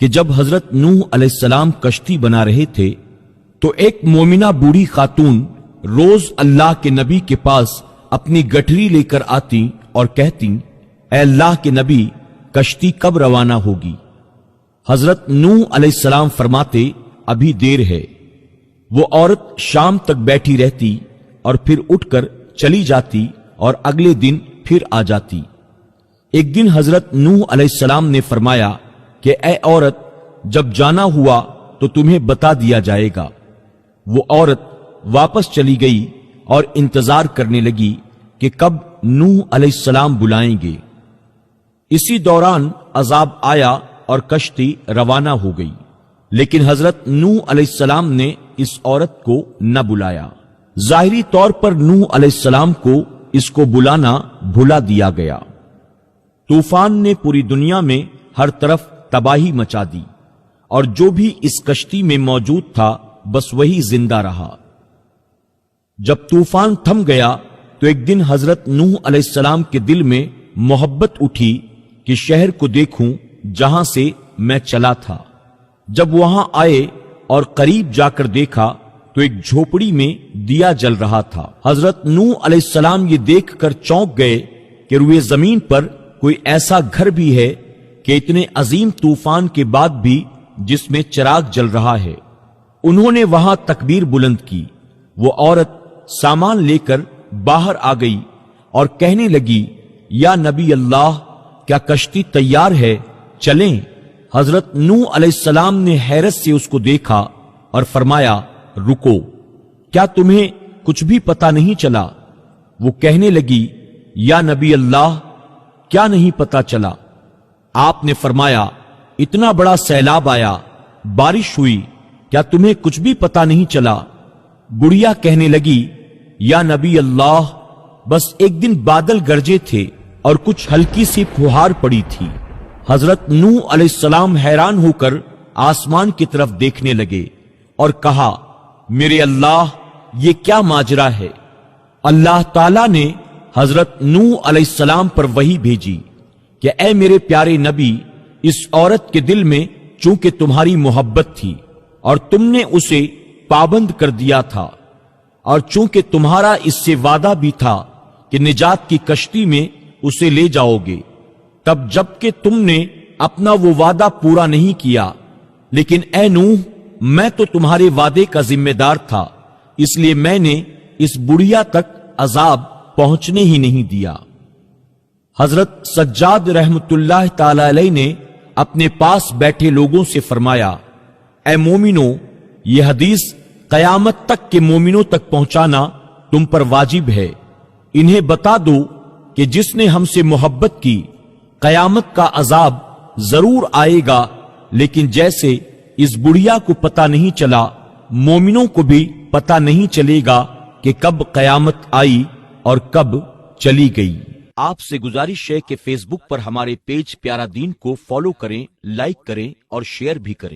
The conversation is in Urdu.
کہ جب حضرت نوح علیہ السلام کشتی بنا رہے تھے تو ایک مومنہ بوڑھی خاتون روز اللہ کے نبی کے پاس اپنی گٹھری لے کر آتی اور کہتی، اے اللہ کے نبی، کشتی کب روانہ ہوگی؟ حضرت نوح علیہ السلام فرماتے، ابھی دیر ہے۔ وہ عورت شام تک بیٹھی رہتی اور پھر اٹھ کر چلی جاتی اور اگلے دن پھر آ جاتی۔ ایک دن حضرت نوح علیہ السلام نے فرمایا کہ اے عورت، جب جانا ہوا تو تمہیں بتا دیا جائے گا۔ وہ عورت واپس چلی گئی اور انتظار کرنے لگی کہ کب نوح علیہ السلام بلائیں گے۔ اسی دوران عذاب آیا اور کشتی روانہ ہو گئی، لیکن حضرت نوح علیہ السلام نے اس عورت کو نہ بلایا۔ ظاہری طور پر نوح علیہ السلام کو اس کو بلانا بھلا دیا گیا۔ طوفان نے پوری دنیا میں ہر طرف تباہی مچا دی، اور جو بھی اس کشتی میں موجود تھا بس وہی زندہ رہا۔ جب طوفان تھم گیا تو ایک دن حضرت نوح علیہ السلام کے دل میں محبت اٹھی کہ شہر کو دیکھوں جہاں سے میں چلا تھا۔ جب وہاں آئے اور قریب جا کر دیکھا تو ایک جھوپڑی میں دیا جل رہا تھا۔ حضرت نوح علیہ السلام یہ دیکھ کر چونک گئے کہ روئے زمین پر کوئی ایسا گھر بھی ہے کہ اتنے عظیم طوفان کے بعد بھی جس میں چراغ جل رہا ہے۔ انہوں نے وہاں تکبیر بلند کی۔ وہ عورت سامان لے کر باہر آ گئی اور کہنے لگی، یا نبی اللہ، کیا کشتی تیار ہے؟ چلیں۔ حضرت نوح علیہ السلام نے حیرت سے اس کو دیکھا اور فرمایا، رکو، کیا تمہیں کچھ بھی پتا نہیں چلا؟ وہ کہنے لگی، یا نبی اللہ، کیا نہیں پتا چلا؟ آپ نے فرمایا، اتنا بڑا سیلاب آیا، بارش ہوئی، کیا تمہیں کچھ بھی پتا نہیں چلا؟ بڑھیا کہنے لگی، یا نبی اللہ، بس ایک دن بادل گرجے تھے اور کچھ ہلکی سی پھوہار پڑی تھی۔ حضرت نوح علیہ السلام حیران ہو کر آسمان کی طرف دیکھنے لگے اور کہا، میرے اللہ، یہ کیا ماجرا ہے؟ اللہ تعالیٰ نے حضرت نوح علیہ السلام پر وحی بھیجی کہ اے میرے پیارے نبی، اس عورت کے دل میں چونکہ تمہاری محبت تھی اور تم نے اسے پابند کر دیا تھا، اور چونکہ تمہارا اس سے وعدہ بھی تھا کہ نجات کی کشتی میں اسے لے جاؤ گے، تب جب کہ تم نے اپنا وہ وعدہ پورا نہیں کیا، لیکن اے نوح، میں تو تمہارے وعدے کا ذمہ دار تھا، اس لیے میں نے اس بڑھیا تک عذاب پہنچنے ہی نہیں دیا۔ حضرت سجاد رحمت اللہ تعالی علیہ نے اپنے پاس بیٹھے لوگوں سے فرمایا، اے مومنو، یہ حدیث قیامت تک کے مومنوں تک پہنچانا تم پر واجب ہے۔ انہیں بتا دو کہ جس نے ہم سے محبت کی، قیامت کا عذاب ضرور آئے گا، لیکن جیسے اس بڑھیا کو پتہ نہیں چلا، مومنوں کو بھی پتہ نہیں چلے گا کہ کب قیامت آئی اور کب چلی گئی۔ آپ سے گزارش ہے کہ فیس بک پر ہمارے پیج پیارا دین کو فالو کریں، لائک کریں اور شیئر بھی کریں۔